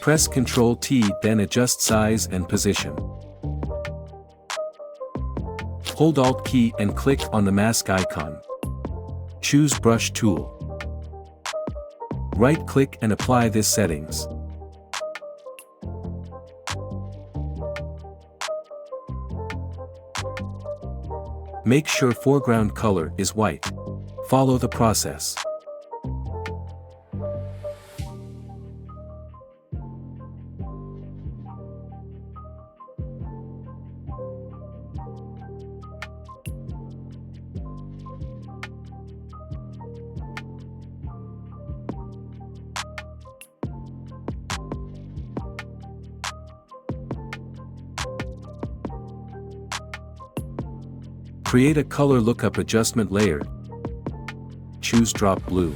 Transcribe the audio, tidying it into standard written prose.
Press Ctrl T, then adjust size and position. Hold Alt key and click on the mask icon. Choose Brush tool. Right-click and apply this settings. Make sure foreground color is white. Follow the process. Create a color lookup adjustment layer. Choose Drop Blue.